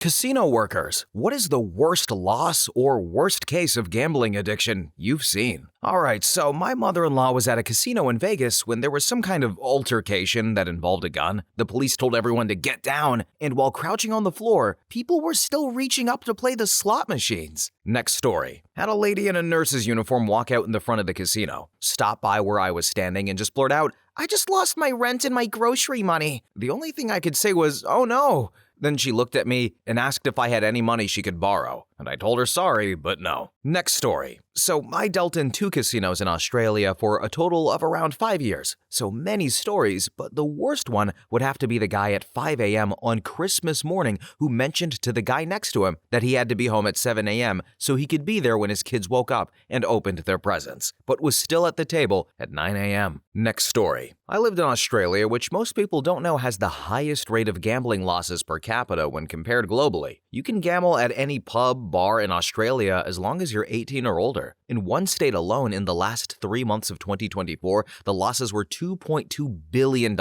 Casino workers, what is the worst loss or worst case of gambling addiction you've seen? Alright, so my mother-in-law was at a casino in Vegas when there was some kind of altercation that involved a gun. The police told everyone to get down, and while crouching on the floor, people were still reaching up to play the slot machines. Next story. Had a lady in a nurse's uniform walk out in the front of the casino, stop by where I was standing, and just blurt out, "I just lost my rent and my grocery money." The only thing I could say was, "Oh no." Then she looked at me and asked if I had any money she could borrow, and I told her sorry, but no. Next story. So I dealt in 2 casinos in Australia for a total of around 5 years. So many stories, but the worst one would have to be the guy at 5 a.m. on Christmas morning who mentioned to the guy next to him that he had to be home at 7 a.m. so he could be there when his kids woke up and opened their presents, but was still at the table at 9 a.m. Next story. I lived in Australia, which most people don't know has the highest rate of gambling losses per capita when compared globally. You can gamble at any pub, bar in Australia as long as you're 18 or older. In one state alone, in the last 3 months of 2024, the losses were $2.2 billion.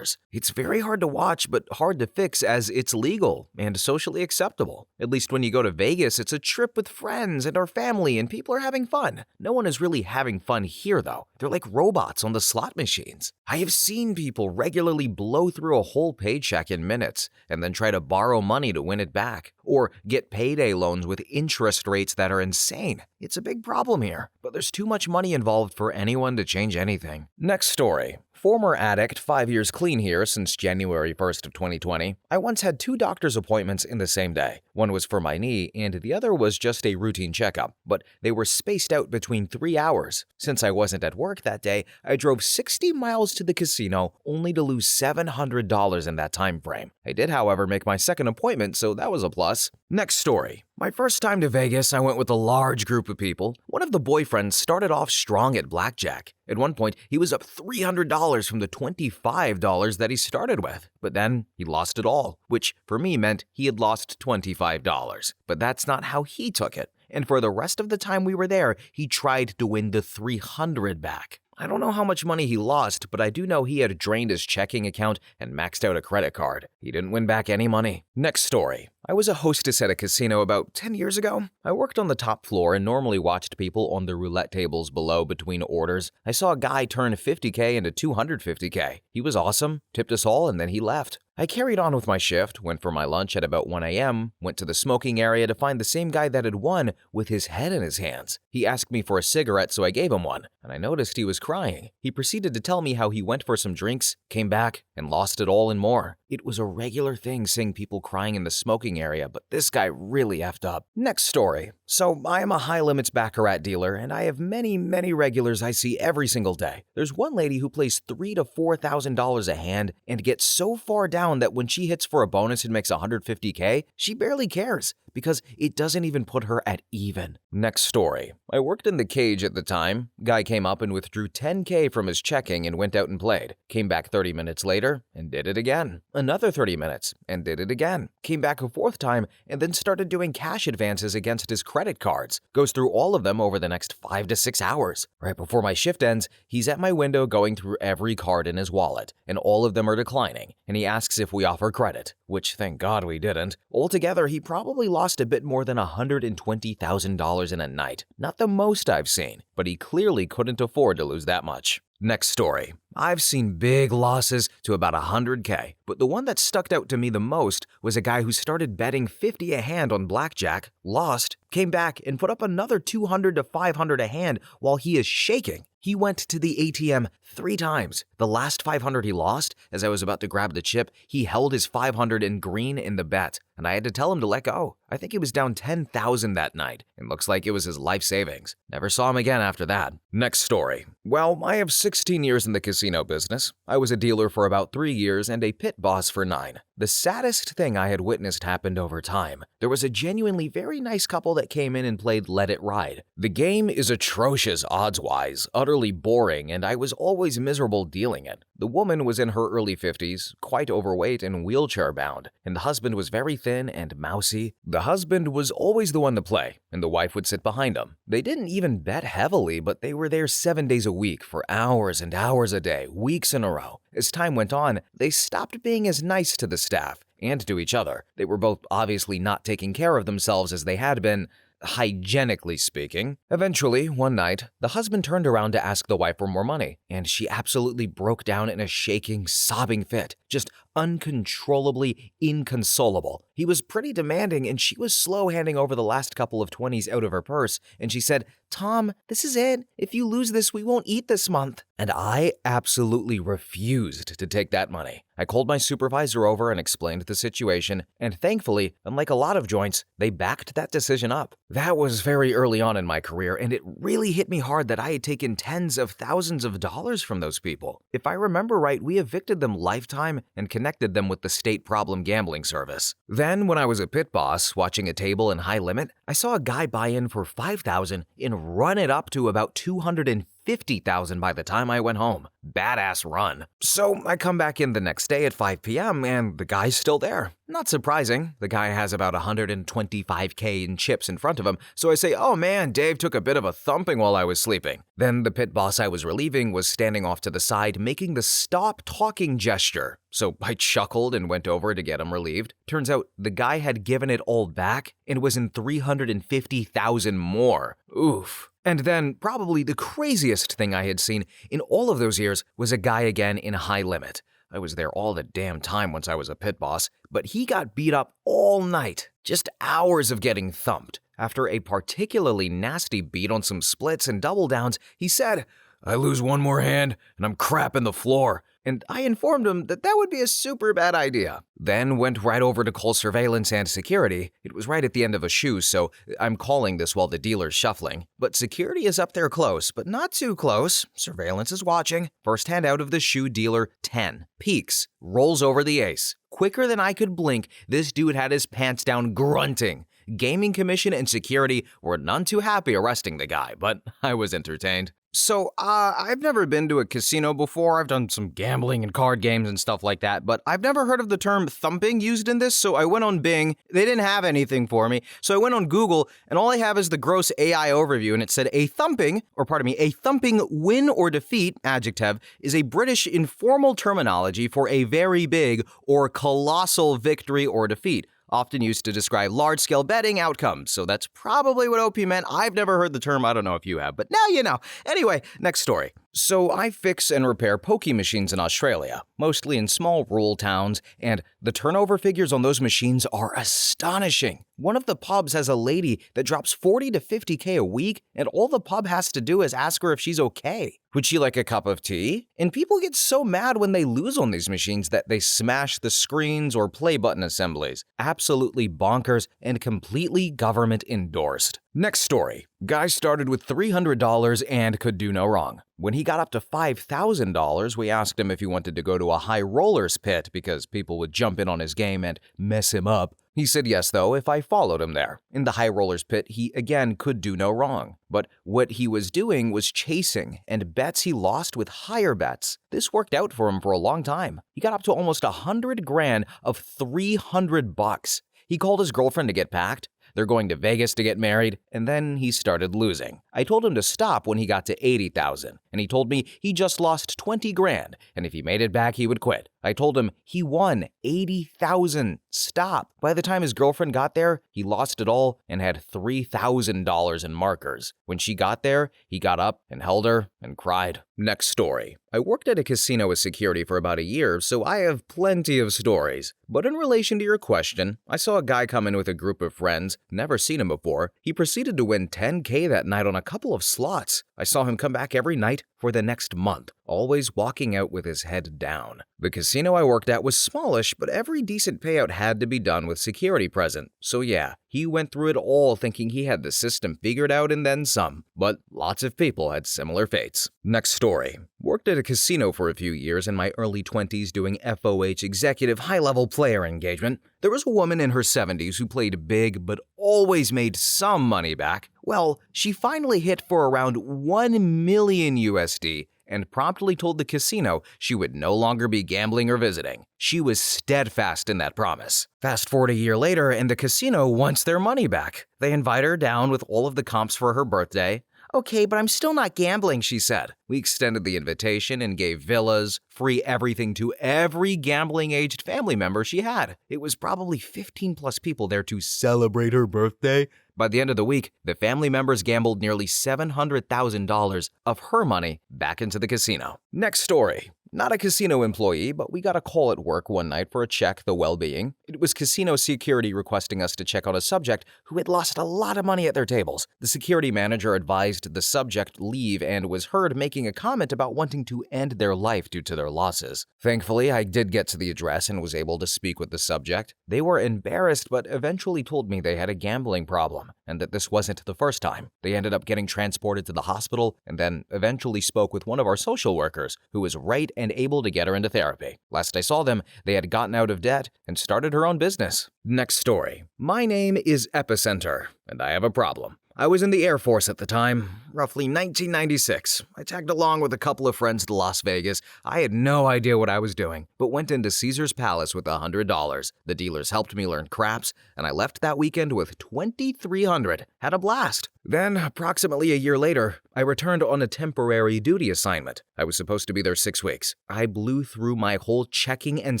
It's very hard to watch, but hard to fix as it's legal and socially acceptable. At least when you go to Vegas, it's a trip with friends and our family and people are having fun. No one is really having fun here though. They're like robots on the slot machines. I have seen people regularly blow through a whole paycheck in minutes and then try to borrow money to win it back, or get payday loans with interest rates that are insane. It's a big problem here, but there's too much money involved for anyone to change anything. Next story. Former addict, 5 years clean here since January 1st of 2020. I once had 2 doctor's appointments in the same day. One was for my knee and the other was just a routine checkup, but they were spaced out between 3 hours. Since I wasn't at work that day, I drove 60 miles to the casino only to lose $700 in that time frame. I did, however, make my second appointment, so that was a plus. Next story. My first time to Vegas, I went with a large group of people. One of the boyfriends started off strong at blackjack. At one point, he was up $300 from the $25 that he started with. But then he lost it all, which for me meant he had lost $25. But that's not how he took it. And for the rest of the time we were there, he tried to win the $300 back. I don't know how much money he lost, but I do know he had drained his checking account and maxed out a credit card. He didn't win back any money. Next story. I was a hostess at a casino about 10 years ago. I worked on the top floor and normally watched people on the roulette tables below between orders. I saw a guy turn $50K into $250K. He was awesome, tipped us all, and then he left. I carried on with my shift, went for my lunch at about 1 a.m., went to the smoking area to find the same guy that had won with his head in his hands. He asked me for a cigarette, so I gave him one, and I noticed he was crying. He proceeded to tell me how he went for some drinks, came back, and lost it all and more. It was a regular thing seeing people crying in the smoking area, but this guy really effed up. Next story. So I am a high-limits baccarat dealer, and I have many regulars I see every single day. There's one lady who plays $3,000 to $4,000 a hand and gets so far down that when she hits for a bonus and makes $150K, she barely cares because it doesn't even put her at even. Next story. I worked in the cage at the time. Guy came up and withdrew $10K from his checking and went out and played. Came back 30 minutes later and did it again. Another 30 minutes and did it again. Came back a 4th time and then started doing cash advances against his credit cards. Goes through all of them over the next 5 to 6 hours. Right before my shift ends, he's at my window going through every card in his wallet, and all of them are declining, and he asks if we offer credit, which thank God we didn't. Altogether, he probably lost a bit more than $120,000 in a night. Not the most I've seen, but he clearly couldn't afford to lose that much. Next story. I've seen big losses to about $100K, but the one that stuck out to me the most was a guy who started betting $50 a hand on blackjack, lost, came back and put up another $200 to $500 a hand while he is shaking. He went to the ATM 3 times. The last $500 he lost, as I was about to grab the chip, he held his $500 in green in the bet, and I had to tell him to let go. I think he was down $10,000 that night, and looks like it was his life savings. Never saw him again after that. Next story. Well, I have 16 years in the casino business. I was a dealer for about 3 years and a pit boss for 9. The saddest thing I had witnessed happened over time. There was a genuinely very nice couple that came in and played Let It Ride. The game is atrocious odds-wise, utterly boring, and I was always miserable dealing it. The woman was in her early 50s, quite overweight and wheelchair-bound, and the husband was very thin and mousy. The husband was always the one to play, and the wife would sit behind him. They didn't even bet heavily, but they were there 7 days a week for hours and hours a day, weeks in a row. As time went on, they stopped being as nice to the staff and to each other. They were both obviously not taking care of themselves as they had been, hygienically speaking. Eventually, one night, the husband turned around to ask the wife for more money, and she absolutely broke down in a shaking, sobbing fit, just uncontrollably inconsolable. He was pretty demanding, and she was slow handing over the last couple of 20s out of her purse, and she said, "Tom, this is it. If you lose this, we won't eat this month." And I absolutely refused to take that money. I called my supervisor over and explained the situation, and thankfully, unlike a lot of joints, they backed that decision up. That was very early on in my career, and it really hit me hard that I had taken tens of thousands of dollars from those people. If I remember right, we evicted them lifetime and connected them with the state problem gambling service. Then, when I was a pit boss watching a table in high limit, I saw a guy buy in for $5,000 and run it up to about $250,000 by the time I went home. Badass run. So I come back in the next day at 5 p.m. and the guy's still there. Not surprising. The guy has about $125K in chips in front of him, so I say, "Oh man, Dave took a bit of a thumping while I was sleeping." Then the pit boss I was relieving was standing off to the side making the stop talking gesture. So I chuckled and went over to get him relieved. Turns out the guy had given it all back and was in $350,000 more. Oof. And then, probably the craziest thing I had seen in all of those years was a guy again in high limit. I was there all the damn time once I was a pit boss, but he got beat up all night. Just hours of getting thumped. After a particularly nasty beat on some splits and double downs, he said, "I lose one more hand and I'm crapping the floor." And I informed him that that would be a super bad idea. Then went right over to call surveillance and security. It was right at the end of a shoe, so I'm calling this while the dealer's shuffling. But security is up there close, but not too close. Surveillance is watching. First hand out of the shoe dealer, 10. Peeks. Rolls over the ace. Quicker than I could blink, this dude had his pants down grunting. Gaming Commission and security were none too happy arresting the guy, but I was entertained. So, I've never been to a casino before. I've done some gambling and card games and stuff like that, but I've never heard of the term thumping used in this, so I went on Bing. They didn't have anything for me, so I went on Google, and all I have is the gross AI overview, and it said a thumping win or defeat, adjective, is a British informal terminology for a very big or colossal victory or defeat, often used to describe large-scale betting outcomes. So that's probably what OP meant. I've never heard the term. I don't know if you have, but now you know. Anyway, next story. So I fix and repair pokie machines in Australia, mostly in small rural towns, and the turnover figures on those machines are astonishing. One of the pubs has a lady that drops 40 to 50K a week, and all the pub has to do is ask her if she's okay. Would she like a cup of tea? And people get so mad when they lose on these machines that they smash the screens or play button assemblies. Absolutely bonkers and completely government endorsed. Next story. Guy started with $300 and could do no wrong. When he got up to $5,000, we asked him if he wanted to go to a high rollers pit because people would jump in on his game and mess him up. He said yes, though, if I followed him there. In the high rollers pit, he again could do no wrong. But what he was doing was chasing, and bets he lost with higher bets. This worked out for him for a long time. He got up to almost $100,000 of $300. He called his girlfriend to get packed. They're going to Vegas to get married, and then he started losing. I told him to stop when he got to $80,000, and he told me he just lost $20,000, and if he made it back, he would quit. I told him he won $80,000. Stop. By the time his girlfriend got there, he lost it all and had $3,000 in markers. When she got there, he got up and held her and cried. Next story. I worked at a casino as security for about a year, so I have plenty of stories. But in relation to your question, I saw a guy come in with a group of friends, never seen him before. He proceeded to win $10K that night on a couple of slots. I saw him come back every night for the next month, always walking out with his head down. The casino I worked at was smallish, but every decent payout had to be done with security present. So yeah, he went through it all thinking he had the system figured out and then some. But lots of people had similar fates. Next story. Worked at a casino for a few years in my early 20s doing FOH executive high-level player engagement. There was a woman in her 70s who played big but always made some money back. Well, she finally hit for around 1 million USD and promptly told the casino she would no longer be gambling or visiting. She was steadfast in that promise. Fast forward a year later, and the casino wants their money back. They invite her down with all of the comps for her birthday. "Okay, but I'm still not gambling," she said. We extended the invitation and gave villas, free everything to every gambling-aged family member she had. It was probably 15 plus people there to celebrate her birthday. By the end of the week, the family members gambled nearly $700,000 of her money back into the casino. Next story. Not a casino employee, but we got a call at work one night for a check the well-being. It was casino security requesting us to check on a subject who had lost a lot of money at their tables. The security manager advised the subject leave and was heard making a comment about wanting to end their life due to their losses. Thankfully, I did get to the address and was able to speak with the subject. They were embarrassed, but eventually told me they had a gambling problem and that this wasn't the first time. They ended up getting transported to the hospital and then eventually spoke with one of our social workers who was right and able to get her into therapy. Last I saw them, they had gotten out of debt and started her own business. Next story. My name is Epicenter, and I have a problem. I was in the Air Force at the time, roughly 1996. I tagged along with a couple of friends to Las Vegas. I had no idea what I was doing, but went into Caesar's Palace with $100. The dealers helped me learn craps, and I left that weekend with $2,300. Had a blast. Then, approximately a year later, I returned on a temporary duty assignment. I was supposed to be there 6 weeks. I blew through my whole checking and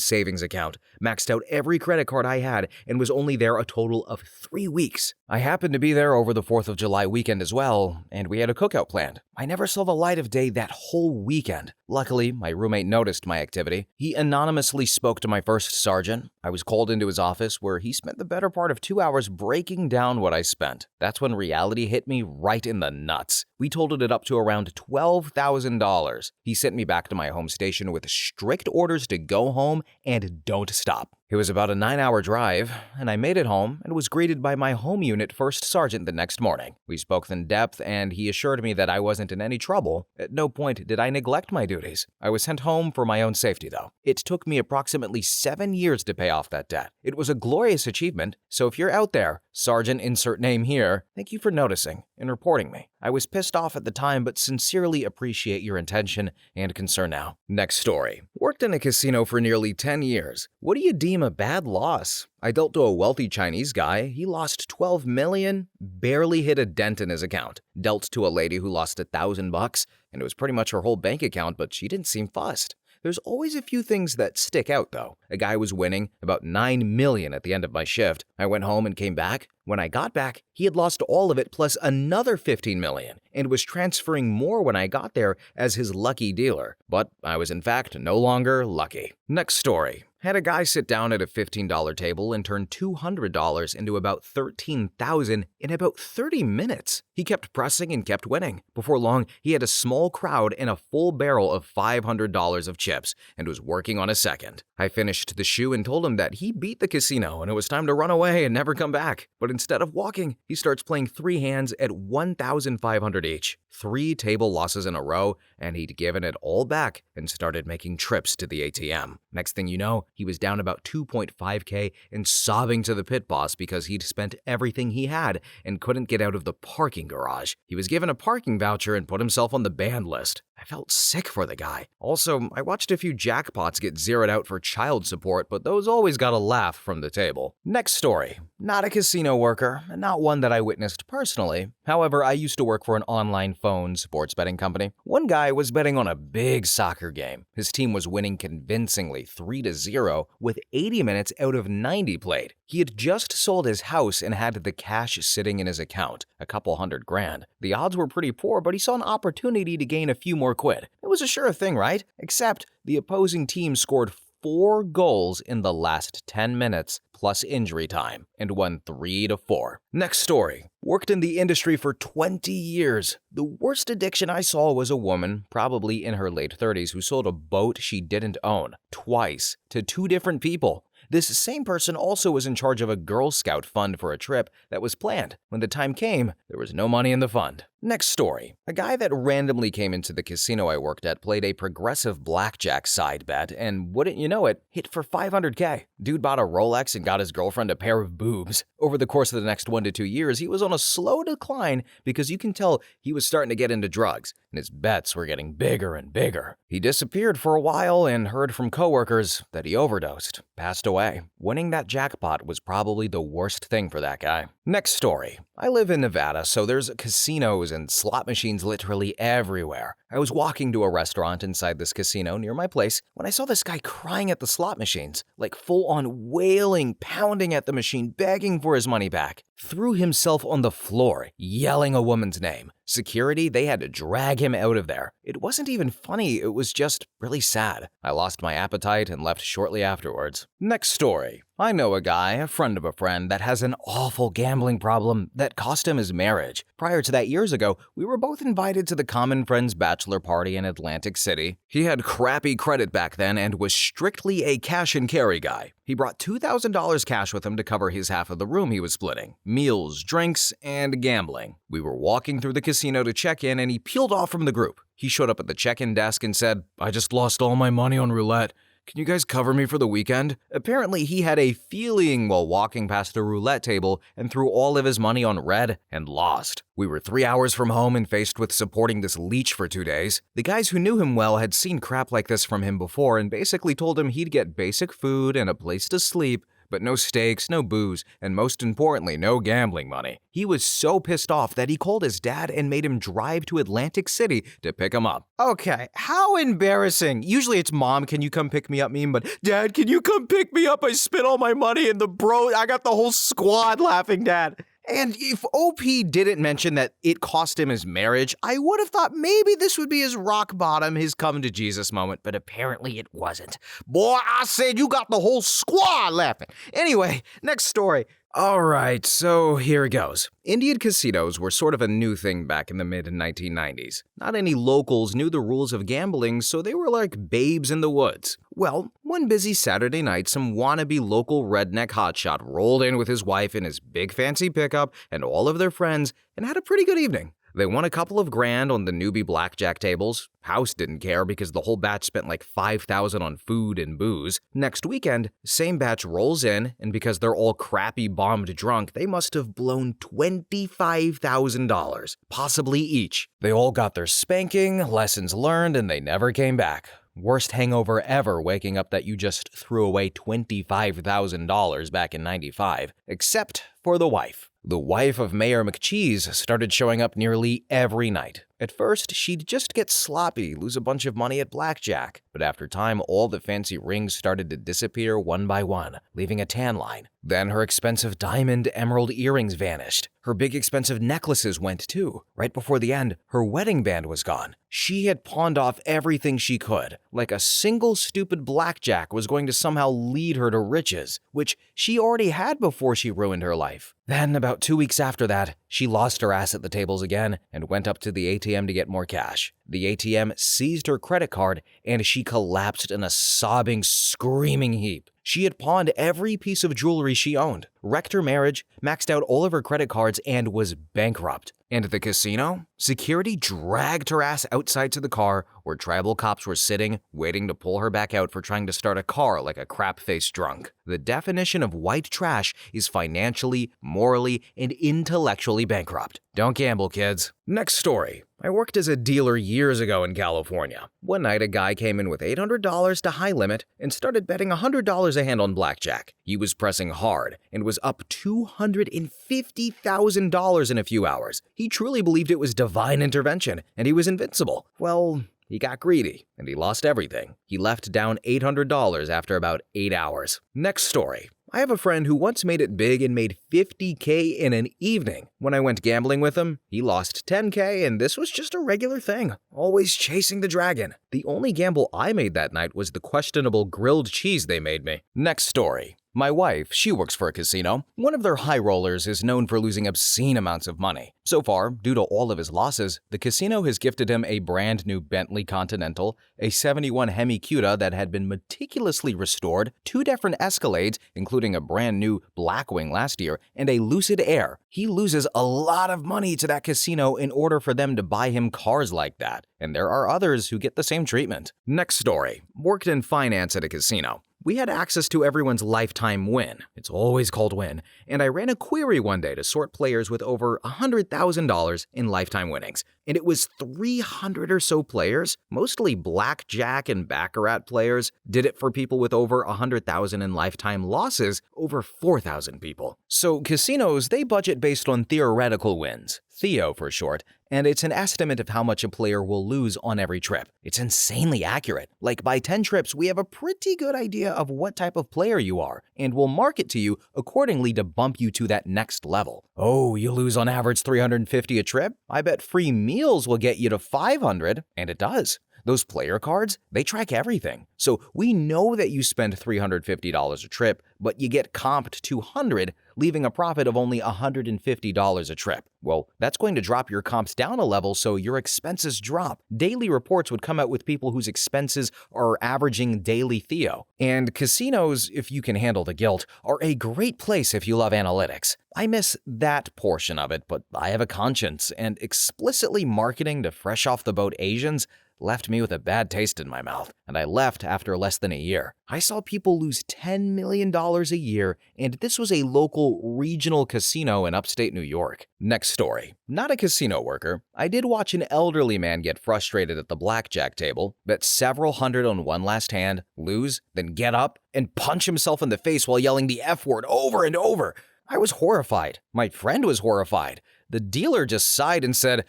savings account, maxed out every credit card I had, and was only there a total of 3 weeks. I happened to be there over the 4th of July weekend as well, and we had a cookout planned. I never saw the light of day that whole weekend. Luckily, my roommate noticed my activity. He anonymously spoke to my first sergeant. I was called into his office where he spent the better part of 2 hours breaking down what I spent. That's when reality hit me right in the nuts. We totaled it up to around $12,000. He sent me back to my home station with strict orders to go home and don't stop. It was about a 9-hour drive, and I made it home and was greeted by my home unit first sergeant the next morning. We spoke in depth, and he assured me that I wasn't in any trouble. At no point did I neglect my duties. I was sent home for my own safety, though. It took me approximately 7 years to pay off that debt. It was a glorious achievement, so if you're out there, Sergeant insert name here, thank you for noticing and reporting me. I was pissed off at the time, but sincerely appreciate your intention and concern now. Next story. Worked in a casino for nearly 10 years. What do you deem a bad loss? I dealt to a wealthy Chinese guy. He lost $12 million, barely hit a dent in his account. Dealt to a lady who lost $1,000, and it was pretty much her whole bank account, but she didn't seem fussed. There's always a few things that stick out, though. A guy was winning about $9 million at the end of my shift. I went home and came back. When I got back, he had lost all of it plus another $15 million and was transferring more when I got there as his lucky dealer. But I was in fact no longer lucky. Next story. Had a guy sit down at a $15 table and turn $200 into about $13,000 in about 30 minutes. He kept pressing and kept winning. Before long, he had a small crowd and a full barrel of $500 of chips and was working on a second. I finished the shoe and told him that he beat the casino and it was time to run away and never come back. But instead of walking, he starts playing 3 hands at $1,500 each. 3 table losses in a row, and he'd given it all back and started making trips to the ATM. Next thing you know, he was down about $2.5K and sobbing to the pit boss because he'd spent everything he had and couldn't get out of the parking garage. He was given a parking voucher and put himself on the banned list. I felt sick for the guy. Also, I watched a few jackpots get zeroed out for child support, but those always got a laugh from the table. Next story. Not a casino worker, and not one that I witnessed personally. However, I used to work for an online phone sports betting company. One guy was betting on a big soccer game. His team was winning convincingly 3-0 with 80 minutes out of 90 played. He had just sold his house and had the cash sitting in his account, a couple $100,000. The odds were pretty poor, but he saw an opportunity to gain a few more quid. It was a sure thing, right? Except the opposing team scored 4 goals in the last 10 minutes plus injury time and won 3-4. Next story. Worked in the industry for 20 years. The worst addiction I saw was a woman, probably in her late 30s, who sold a boat she didn't own twice to 2 different people. This same person also was in charge of a Girl Scout fund for a trip that was planned. When the time came, there was no money in the fund. Next story. A guy that randomly came into the casino I worked at played a progressive blackjack side bet and, wouldn't you know it, hit for $500K. Dude bought a Rolex and got his girlfriend a pair of boobs. Over the course of the next 1 to 2 years, he was on a slow decline because you can tell he was starting to get into drugs, and his bets were getting bigger and bigger. He disappeared for a while and heard from coworkers that he overdosed, passed away. Winning that jackpot was probably the worst thing for that guy. Next story. I live in Nevada, so there's casinos and slot machines literally everywhere. I was walking to a restaurant inside this casino near my place when I saw this guy crying at the slot machines, like full-on wailing, pounding at the machine, begging for his money back. Threw himself on the floor, yelling a woman's name. Security, they had to drag him out of there. It wasn't even funny, it was just really sad. I lost my appetite and left shortly afterwards. Next story. I know a guy, a friend of a friend, that has an awful gambling problem that cost him his marriage. Prior to that, years ago, we were both invited to the common friend's bachelor party in Atlantic City. He had crappy credit back then and was strictly a cash and carry guy. He brought $2,000 cash with him to cover his half of the room he was splitting. Meals, drinks, and gambling. We were walking through the casino to check in and he peeled off from the group. He showed up at the check-in desk and said, "I just lost all my money on roulette. Can you guys cover me for the weekend?" Apparently, he had a feeling while walking past a roulette table and threw all of his money on red and lost. We were 3 hours from home and faced with supporting this leech for 2 days. The guys who knew him well had seen crap like this from him before and basically told him he'd get basic food and a place to sleep, but no steaks, no booze, and most importantly, no gambling money. He was so pissed off that he called his dad and made him drive to Atlantic City to pick him up. Okay, how embarrassing. Usually it's mom, can you come pick me up meme, but dad, can you come pick me up? I spent all my money and I got the whole squad laughing, dad. And if OP didn't mention that it cost him his marriage, I would have thought maybe this would be his rock bottom, his come to Jesus moment, but apparently it wasn't. Boy, I said you got the whole squad laughing. Anyway, next story. Alright, so here it goes. Indian casinos were sort of a new thing back in the mid-1990s. Not any locals knew the rules of gambling, so they were like babes in the woods. Well, one busy Saturday night, some wannabe local redneck hotshot rolled in with his wife in his big fancy pickup and all of their friends and had a pretty good evening. They won a couple of grand on the newbie blackjack tables. House didn't care because the whole batch spent like $5,000 on food and booze. Next weekend, same batch rolls in, and because they're all crappy bombed drunk, they must have blown $25,000, possibly each. They all got their spanking, lessons learned, and they never came back. Worst hangover ever, waking up that you just threw away $25,000 back in '95, except for the wife. The wife of Mayor McCheese started showing up nearly every night. At first, she'd just get sloppy, lose a bunch of money at blackjack. But after time, all the fancy rings started to disappear one by one, leaving a tan line. Then her expensive diamond emerald earrings vanished. Her big expensive necklaces went too. Right before the end, her wedding band was gone. She had pawned off everything she could, like a single stupid blackjack was going to somehow lead her to riches, which she already had before she ruined her life. Then, about 2 weeks after that, she lost her ass at the tables again and went up to the ATM to get more cash. The ATM seized her credit card and she collapsed in a sobbing, screaming heap. She had pawned every piece of jewelry she owned, wrecked her marriage, maxed out all of her credit cards, and was bankrupt. And at the casino, security dragged her ass outside to the car where tribal cops were sitting, waiting to pull her back out for trying to start a car like a crap-faced drunk. The definition of white trash is financially, morally, and intellectually bankrupt. Don't gamble, kids. Next story. I worked as a dealer years ago in California. One night, a guy came in with $800 to high limit and started betting $100 a hand on blackjack. He was pressing hard and was up $250,000 in a few hours. He truly believed it was divine intervention and he was invincible. Well, he got greedy and he lost everything. He left down $800 after about 8 hours. Next story. I have a friend who once made it big and made $50K in an evening. When I went gambling with him, he lost $10K and this was just a regular thing. Always chasing the dragon. The only gamble I made that night was the questionable grilled cheese they made me. Next story. My wife, she works for a casino. One of their high rollers is known for losing obscene amounts of money. So far, due to all of his losses, the casino has gifted him a brand new Bentley Continental, a '71 Hemi Cuda that had been meticulously restored, 2 different Escalades, including a brand new Blackwing last year, and a Lucid Air. He loses a lot of money to that casino in order for them to buy him cars like that, and there are others who get the same treatment. Next story. Worked in finance at a casino. We had access to everyone's lifetime win. It's always called win. And I ran a query one day to sort players with over $100,000 in lifetime winnings. and it was 300 or so players, mostly blackjack and baccarat players, did it for people with over 100,000 in lifetime losses, over 4,000 people. So casinos, they budget based on theoretical wins, Theo for short, and it's an estimate of how much a player will lose on every trip. It's insanely accurate. Like by 10 trips, we have a pretty good idea of what type of player you are, and we'll market to you accordingly to bump you to that next level. Oh, you lose on average $350 a trip? I bet free meals will get you to $500, and it does. Those player cards, they track everything. So we know that you spend $350 a trip, but you get comped $200, leaving a profit of only $150 a trip. Well, that's going to drop your comps down a level so your expenses drop. Daily reports would come out with people whose expenses are averaging daily Theo. And casinos, if you can handle the guilt, are a great place if you love analytics. I miss that portion of it, but I have a conscience, and explicitly marketing to fresh-off-the-boat Asians left me with a bad taste in my mouth, and I left after less than a year. I saw people lose $10 million a year, and this was a local regional casino in upstate New York. Next story. Not a casino worker. I did watch an elderly man get frustrated at the blackjack table, bet several hundred on one last hand, lose, then get up and punch himself in the face while yelling the F word over and over. I was horrified. My friend was horrified. The dealer just sighed and said,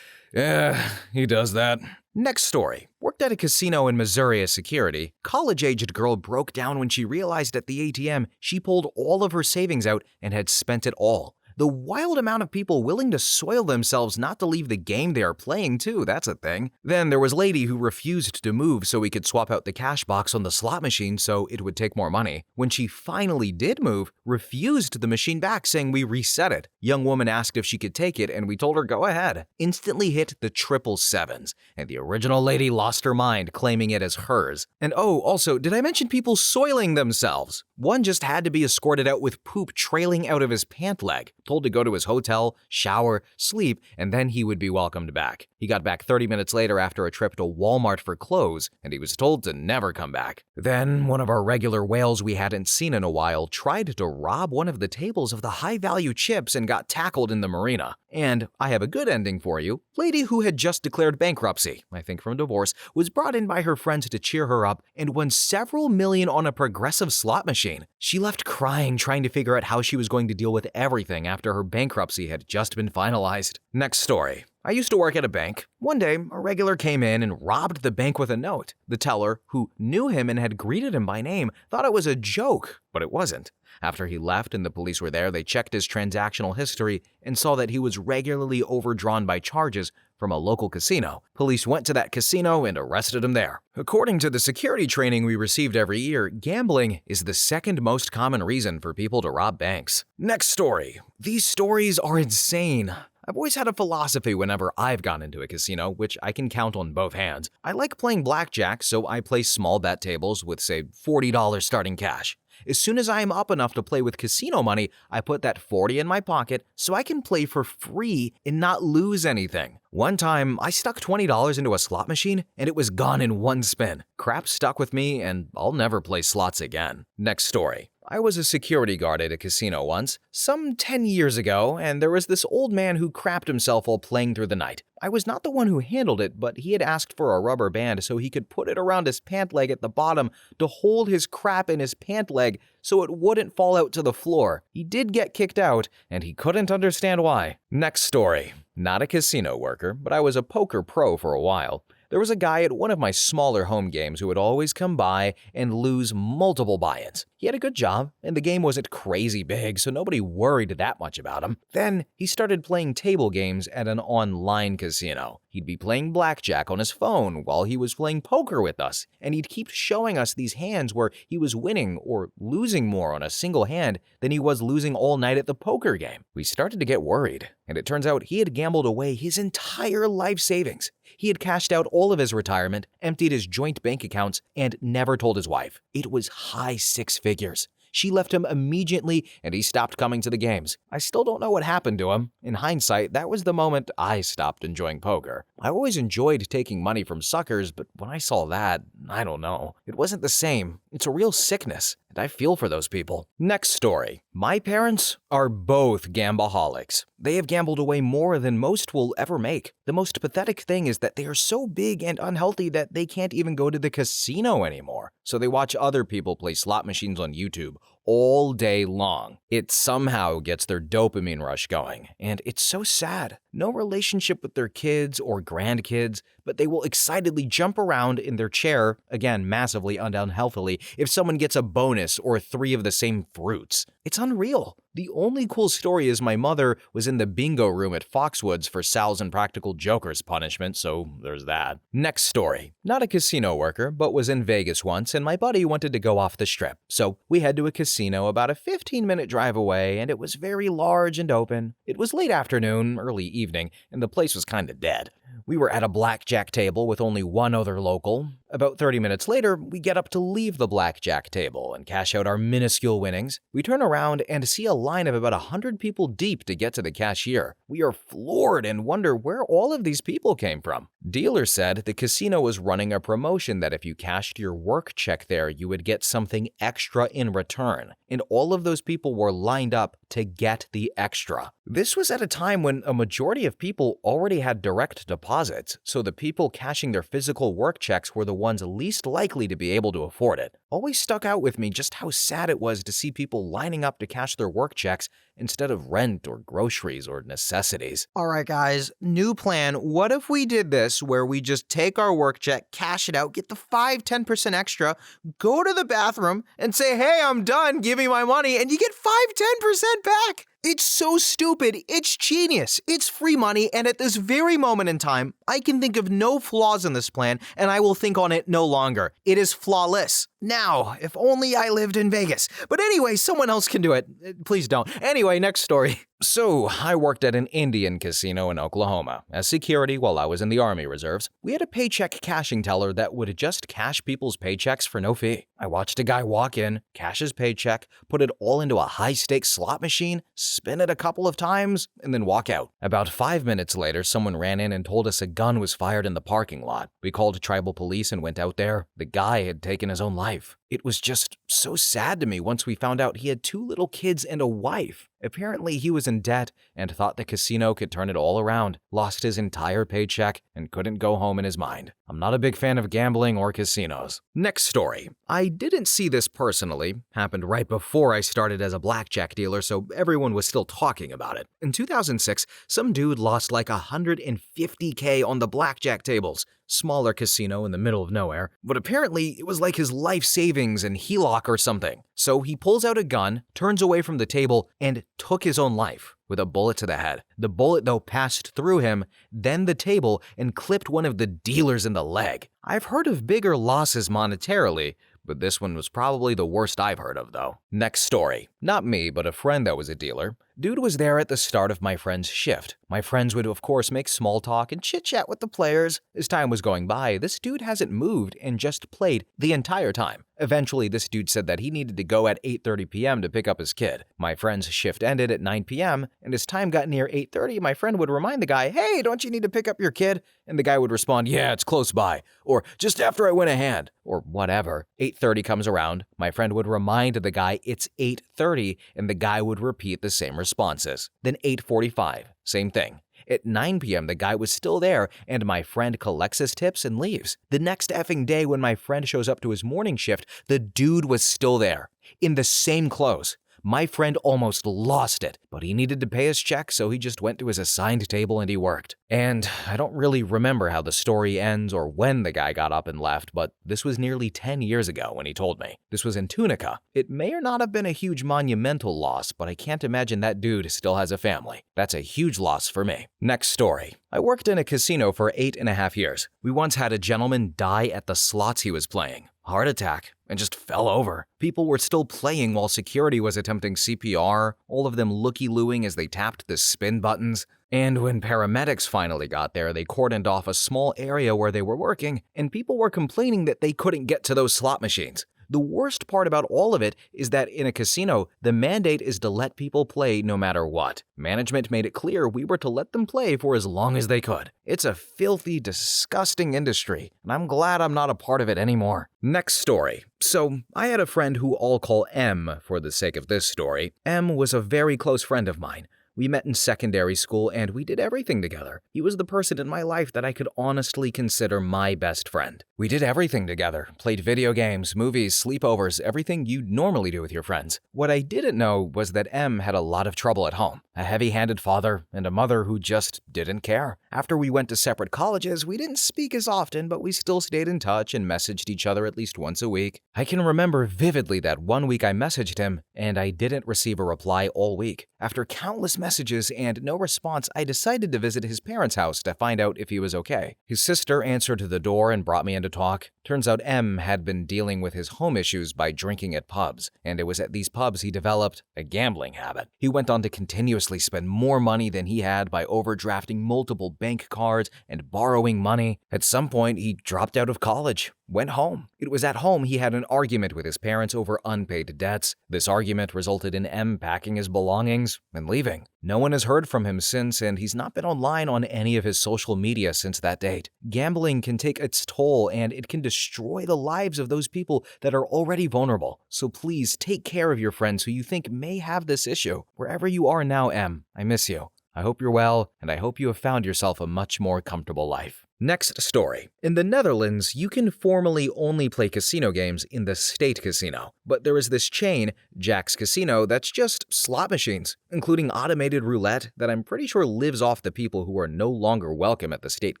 he does that. Next story. Worked at a casino in Missouri as security. College-aged girl broke down when she realized at the ATM she pulled all of her savings out and had spent it all. The wild amount of people willing to soil themselves not to leave the game they are playing too, that's a thing. Then there was lady who refused to move so we could swap out the cash box on the slot machine so it would take more money. When she finally did move, refused the machine back saying we reset it. Young woman asked if she could take it and we told her go ahead. Instantly hit the 777s and the original lady lost her mind claiming it as hers. And oh, also, did I mention people soiling themselves? One just had to be escorted out with poop trailing out of his pant leg. Told to go to his hotel, shower, sleep, and then he would be welcomed back. He got back 30 minutes later after a trip to Walmart for clothes, and he was told to never come back. Then, one of our regular whales we hadn't seen in a while tried to rob one of the tables of the high-value chips and got tackled in the marina. And I have a good ending for you. Lady who had just declared bankruptcy, I think from divorce, was brought in by her friends to cheer her up and won several million on a progressive slot machine. She left crying trying to figure out how she was going to deal with everything after her bankruptcy had just been finalized. Next story. I used to work at a bank. One day, a regular came in and robbed the bank with a note. The teller, who knew him and had greeted him by name, thought it was a joke, but it wasn't. After he left and the police were there, they checked his transactional history and saw that he was regularly overdrawn by charges from a local casino. Police went to that casino and arrested him there. According to the security training we received every year, gambling is the second most common reason for people to rob banks. Next story. These stories are insane. I've always had a philosophy whenever I've gone into a casino, which I can count on both hands. I like playing blackjack, so I play small bet tables with, say, $40 starting cash. As soon as I am up enough to play with casino money, I put that $40 in my pocket so I can play for free and not lose anything. One time, I stuck $20 into a slot machine and it was gone in one spin. Crap stuck with me and I'll never play slots again. Next story. I was a security guard at a casino once, some 10 years ago, and there was this old man who crapped himself while playing through the night. I was not the one who handled it, but he had asked for a rubber band so he could put it around his pant leg at the bottom to hold his crap in his pant leg so it wouldn't fall out to the floor. He did get kicked out, and he couldn't understand why. Next story. Not a casino worker, but I was a poker pro for a while. There was a guy at one of my smaller home games who would always come by and lose multiple buy-ins. He had a good job, and the game wasn't crazy big, so nobody worried that much about him. Then, he started playing table games at an online casino. He'd be playing blackjack on his phone while he was playing poker with us, and he'd keep showing us these hands where he was winning or losing more on a single hand than he was losing all night at the poker game. We started to get worried, and it turns out he had gambled away his entire life savings. He had cashed out all of his retirement, emptied his joint bank accounts, and never told his wife. It was high six figures. She left him immediately and he stopped coming to the games. I still don't know what happened to him. In hindsight, that was the moment I stopped enjoying poker. I always enjoyed taking money from suckers, but when I saw that, I don't know. It wasn't the same. It's a real sickness, and I feel for those people. Next story. My parents are both gambaholics. They have gambled away more than most will ever make. The most pathetic thing is that they are so big and unhealthy that they can't even go to the casino anymore. So they watch other people play slot machines on YouTube all day long. It somehow gets their dopamine rush going, and it's so sad. No relationship with their kids or grandkids, but they will excitedly jump around in their chair, again massively unhealthily, if someone gets a bonus or 3 of the same fruits. It's unreal. The only cool story is my mother was in the bingo room at Foxwoods for Sal's Impractical Jokers punishment, so there's that. Next story. Not a casino worker, but was in Vegas once, and my buddy wanted to go off the strip. So we head to a casino about a 15-minute drive away, and it was very large and open. It was late afternoon, early evening, and the place was kinda dead. We were at a blackjack table with only one other local. About 30 minutes later, we get up to leave the blackjack table and cash out our minuscule winnings. We turn around and see a line of about 100 people deep to get to the cashier. We are floored and wonder where all of these people came from. Dealer said the casino was running a promotion that if you cashed your work check there, you would get something extra in return. And all of those people were lined up to get the extra. This was at a time when a majority of people already had direct deposits, so the people cashing their physical work checks were the ones least likely to be able to afford it. Always stuck out with me just how sad it was to see people lining up to cash their work checks instead of rent or groceries or necessities. Alright guys, new plan. What if we did this where we just take our work check, cash it out, get the 5-10% extra, go to the bathroom and say, hey, I'm done, give me my money, and you get 5-10% back? It's so stupid, it's genius, it's free money, and at this very moment in time, I can think of no flaws in this plan, and I will think on it no longer. It is flawless. Now, if only I lived in Vegas. But anyway, someone else can do it. Please don't. Anyway, next story. So, I worked at an Indian casino in Oklahoma. As security while I was in the Army Reserves, we had a paycheck cashing teller that would just cash people's paychecks for no fee. I watched a guy walk in, cash his paycheck, put it all into a high-stakes slot machine, spin it a couple of times, and then walk out. About 5 minutes later, someone ran in and told us a gun was fired in the parking lot. We called tribal police and went out there. The guy had taken his own life. It was just so sad to me once we found out he had 2 little kids and a wife. Apparently, he was in debt and thought the casino could turn it all around, lost his entire paycheck, and couldn't go home in his mind. I'm not a big fan of gambling or casinos. Next story. I didn't see this personally. Happened right before I started as a blackjack dealer, so everyone was still talking about it. In 2006, some dude lost like $150K on the blackjack tables. Smaller casino in the middle of nowhere, but apparently it was like his life savings and HELOC or something. So he pulls out a gun, turns away from the table, and took his own life with a bullet to the head. The bullet, though, passed through him, then the table, and clipped one of the dealers in the leg. I've heard of bigger losses monetarily, but this one was probably the worst I've heard of, though. Next story. Not me, but a friend that was a dealer. Dude was there at the start of my friend's shift. My friends would, of course, make small talk and chit-chat with the players. As time was going by, this dude hasn't moved and just played the entire time. Eventually, this dude said that he needed to go at 8:30 p.m. to pick up his kid. My friend's shift ended at 9 p.m., and as time got near 8:30, my friend would remind the guy, hey, don't you need to pick up your kid? And the guy would respond, yeah, it's close by, or just after I win a hand, or whatever. 8:30 comes around, my friend would remind the guy it's 8:30, and the guy would repeat the same responses. Then 8:45, same thing. At 9 p.m., the guy was still there, and my friend collects his tips and leaves. The next effing day, when my friend shows up to his morning shift, the dude was still there, in the same clothes. My friend almost lost it, but he needed to pay his check, so he just went to his assigned table and he worked. And I don't really remember how the story ends or when the guy got up and left, but this was nearly 10 years ago when he told me. This was in Tunica. It may or not have been a huge monumental loss, but I can't imagine that dude still has a family. That's a huge loss for me. Next story. I worked in a casino for 8.5 years. We once had a gentleman die at the slots he was playing. Heart attack, and just fell over. People were still playing while security was attempting CPR, all of them looky-looing as they tapped the spin buttons. And when paramedics finally got there, they cordoned off a small area where they were working, and people were complaining that they couldn't get to those slot machines. The worst part about all of it is that in a casino, the mandate is to let people play no matter what. Management made it clear we were to let them play for as long as they could. It's a filthy, disgusting industry, and I'm glad I'm not a part of it anymore. Next story. So, I had a friend who I'll call M for the sake of this story. M was a very close friend of mine. We met in secondary school and we did everything together. He was the person in my life that I could honestly consider my best friend. We did everything together, played video games, movies, sleepovers, everything you'd normally do with your friends. What I didn't know was that M had a lot of trouble at home, a heavy-handed father, and a mother who just didn't care. After we went to separate colleges, we didn't speak as often, but we still stayed in touch and messaged each other at least once a week. I can remember vividly that one week I messaged him, and I didn't receive a reply all week. After countless messages and no response, I decided to visit his parents' house to find out if he was okay. His sister answered the door and brought me in to talk. Turns out M had been dealing with his home issues by drinking at pubs, and it was at these pubs he developed a gambling habit. He went on to continuously spend more money than he had by overdrafting multiple bank cards and borrowing money. At some point, he dropped out of college, went home. It was at home he had an argument with his parents over unpaid debts. This argument resulted in M packing his belongings and leaving. No one has heard from him since, and he's not been online on any of his social media since that date. Gambling can take its toll, and it can destroy the lives of those people that are already vulnerable. So please take care of your friends who you think may have this issue. Wherever you are now, M, I miss you. I hope you're well, and I hope you have found yourself a much more comfortable life. Next story. In the Netherlands, you can formally only play casino games in the state casino. But there is this chain, Jack's Casino, that's just slot machines, including automated roulette that I'm pretty sure lives off the people who are no longer welcome at the state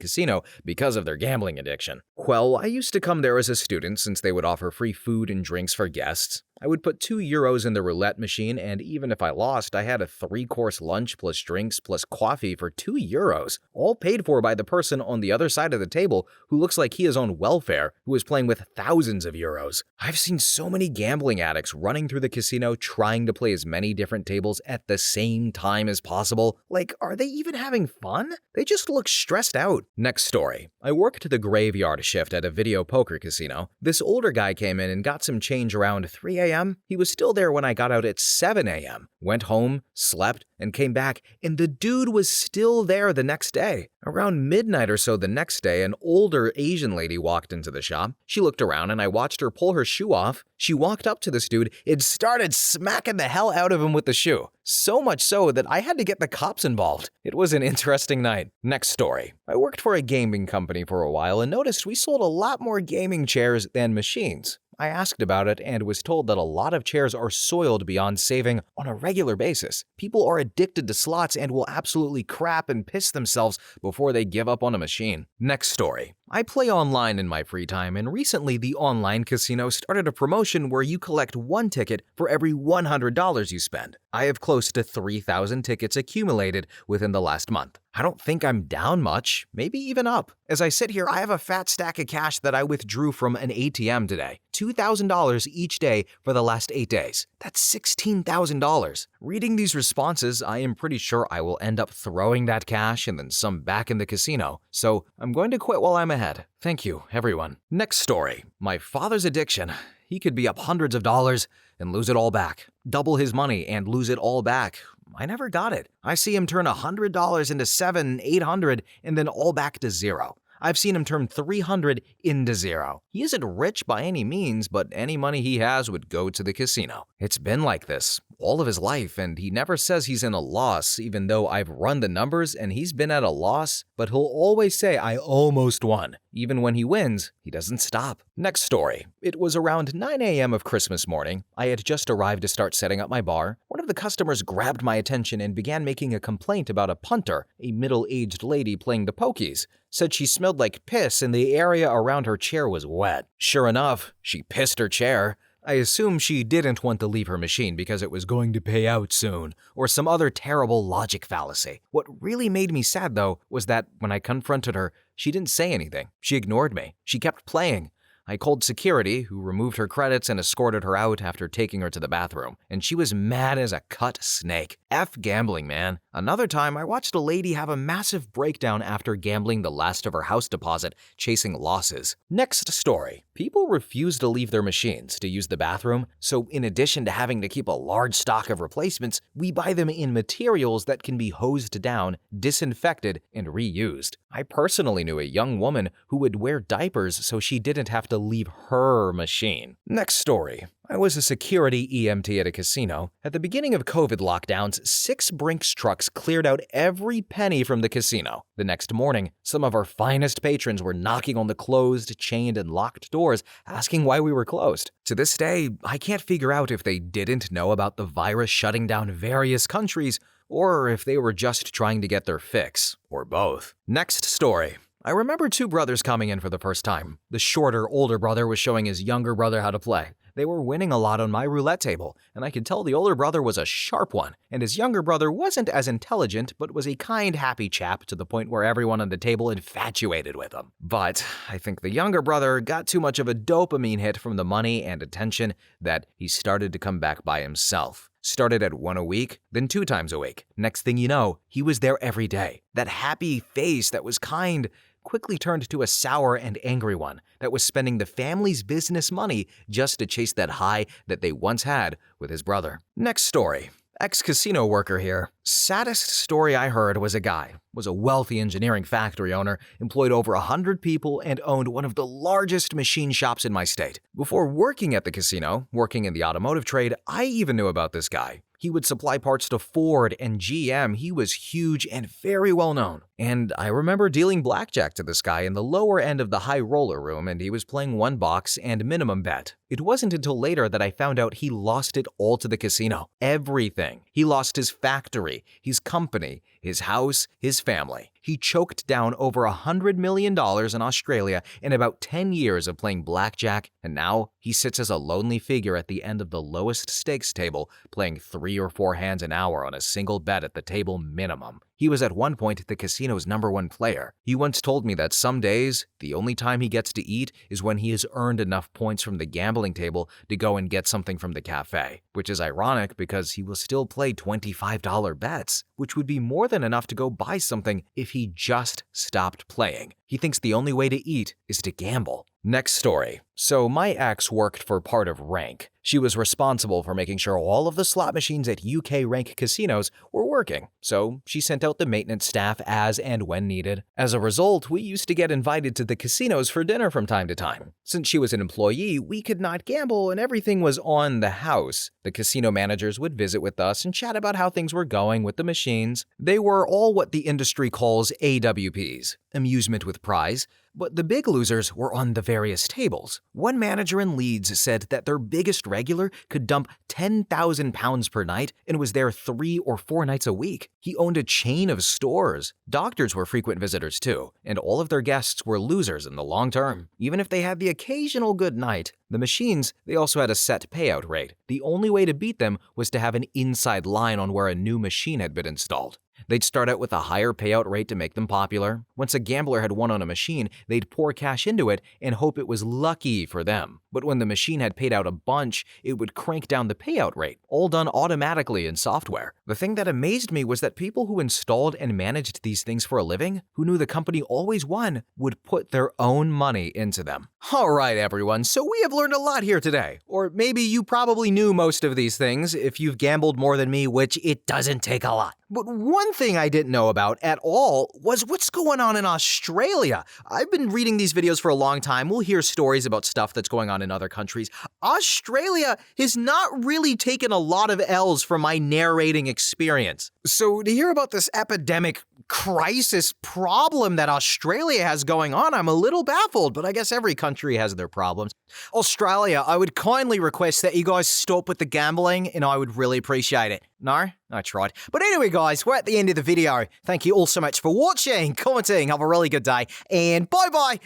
casino because of their gambling addiction. Well, I used to come there as a student since they would offer free food and drinks for guests. I would put €2 in the roulette machine, and even if I lost, I had a 3-course lunch plus drinks plus coffee for €2, all paid for by the person on the other side of the table who looks like he is on welfare, who is playing with thousands of euros. I've seen so many gambling addicts running through the casino trying to play as many different tables at the same time as possible. Like, are they even having fun? They just look stressed out. Next story. I worked the graveyard shift at a video poker casino. This older guy came in and got some change around 3 a.m. He was still there when I got out at 7 a.m. Went home, slept, and came back, and the dude was still there the next day. Around midnight or so the next day, an older Asian lady walked into the shop. She looked around and I watched her pull her shoe off. She walked up to this dude and started smacking the hell out of him with the shoe. So much so that I had to get the cops involved. It was an interesting night. Next story. I worked for a gaming company for a while and noticed we sold a lot more gaming chairs than machines. I asked about it and was told that a lot of chairs are soiled beyond saving on a regular basis. People are addicted to slots and will absolutely crap and piss themselves before they give up on a machine. Next story. I play online in my free time, and recently the online casino started a promotion where you collect one ticket for every $100 you spend. I have close to 3,000 tickets accumulated within the last month. I don't think I'm down much, maybe even up. As I sit here, I have a fat stack of cash that I withdrew from an ATM today. $2,000 each day for the last 8 days. That's $16,000. Reading these responses, I am pretty sure I will end up throwing that cash and then some back in the casino. So I'm going to quit while I'm ahead. Thank you, everyone. Next story. My father's addiction. He could be up hundreds of dollars and lose it all back. Double his money and lose it all back. I never got it. I see him turn $100 into $700, $800, and then all back to zero. I've seen him turn $300 into zero. He isn't rich by any means, but any money he has would go to the casino. It's been like this all of his life, and he never says he's in a loss, even though I've run the numbers and he's been at a loss, but he'll always say, I almost won. Even when he wins, he doesn't stop. Next story. It was around 9 a.m. of Christmas morning. I had just arrived to start setting up my bar. One of the customers grabbed my attention and began making a complaint about a punter, a middle-aged lady playing the pokies. Said she smelled like piss and the area around her chair was wet. Sure enough, she pissed her chair. I assume she didn't want to leave her machine because it was going to pay out soon, or some other terrible logic fallacy. What really made me sad, though, was that when I confronted her, she didn't say anything. She ignored me. She kept playing. I called security, who removed her credits and escorted her out after taking her to the bathroom, and she was mad as a cut snake. F gambling, man. Another time, I watched a lady have a massive breakdown after gambling the last of her house deposit, chasing losses. Next story. People refuse to leave their machines to use the bathroom, so in addition to having to keep a large stock of replacements, we buy them in materials that can be hosed down, disinfected, and reused. I personally knew a young woman who would wear diapers so she didn't have to leave her machine. Next story. I was a security EMT at a casino. At the beginning of COVID lockdowns, 6 Brinks trucks cleared out every penny from the casino. The next morning, some of our finest patrons were knocking on the closed, chained, and locked doors, asking why we were closed. To this day, I can't figure out if they didn't know about the virus shutting down various countries, or if they were just trying to get their fix, or both. Next story. I remember 2 brothers coming in for the first time. The shorter, older brother was showing his younger brother how to play. They were winning a lot on my roulette table, and I could tell the older brother was a sharp one, and his younger brother wasn't as intelligent, but was a kind, happy chap to the point where everyone on the table infatuated with him. But I think the younger brother got too much of a dopamine hit from the money and attention that he started to come back by himself. Started at 1 a week, then 2 times a week. Next thing you know, he was there every day. That happy face that was kind quickly turned to a sour and angry one that was spending the family's business money just to chase that high that they once had with his brother. Next story. Ex-casino worker here. Saddest story I heard was a guy, was a wealthy engineering factory owner, employed over 100 people, and owned one of the largest machine shops in my state. Before working at the casino, working in the automotive trade, I even knew about this guy. He would supply parts to Ford and GM. He was huge and very well known. And I remember dealing blackjack to this guy in the lower end of the high roller room, and he was playing 1 box and minimum bet. It wasn't until later that I found out he lost it all to the casino. Everything. He lost his factory, his company, his house, his family. He choked down over $100 million in Australia in about 10 years of playing blackjack, and now he sits as a lonely figure at the end of the lowest stakes table, playing 3 or 4 hands an hour on a single bet at the table minimum. He was at one point the casino's #1 player. He once told me that some days, the only time he gets to eat is when he has earned enough points from the gambling table to go and get something from the cafe, which is ironic because he will still play $25 bets, which would be more than enough to go buy something if he just stopped playing. He thinks the only way to eat is to gamble. Next story. So my ex worked for part of Rank. She was responsible for making sure all of the slot machines at UK Rank casinos were working, so she sent out the maintenance staff as and when needed. As a result, we used to get invited to the casinos for dinner from time to time. Since she was an employee, we could not gamble and everything was on the house. The casino managers would visit with us and chat about how things were going with the machines. They were all what the industry calls AWPs, amusement with prize, but the big losers were on the various tables. One manager in Leeds said that their biggest regular could dump 10,000 pounds per night and was there 3 or 4 nights a week. He owned a chain of stores. Doctors were frequent visitors too, and all of their guests were losers in the long term. Even if they had the occasional good night, the machines, they also had a set payout rate. The only way to beat them was to have an inside line on where a new machine had been installed. They'd start out with a higher payout rate to make them popular. Once a gambler had won on a machine, they'd pour cash into it and hope it was lucky for them. But when the machine had paid out a bunch, it would crank down the payout rate, all done automatically in software. The thing that amazed me was that people who installed and managed these things for a living, who knew the company always won, would put their own money into them. Alright everyone, so we have learned a lot here today. Or maybe you probably knew most of these things if you've gambled more than me, which it doesn't take a lot. But one thing I didn't know about at all was what's going on in Australia. I've been reading these videos for a long time. We'll hear stories about stuff that's going on in other countries. Australia has not really taken a lot of L's from my narrating experience. So to hear about this epidemic crisis problem that Australia has going on, I'm a little baffled, but I guess every country has their problems. Australia, I would kindly request that you guys stop with the gambling, and I would really appreciate it. No? I tried. But anyway, guys, we're at the end of the video. Thank you all so much for watching, commenting. Have a really good day, and bye-bye.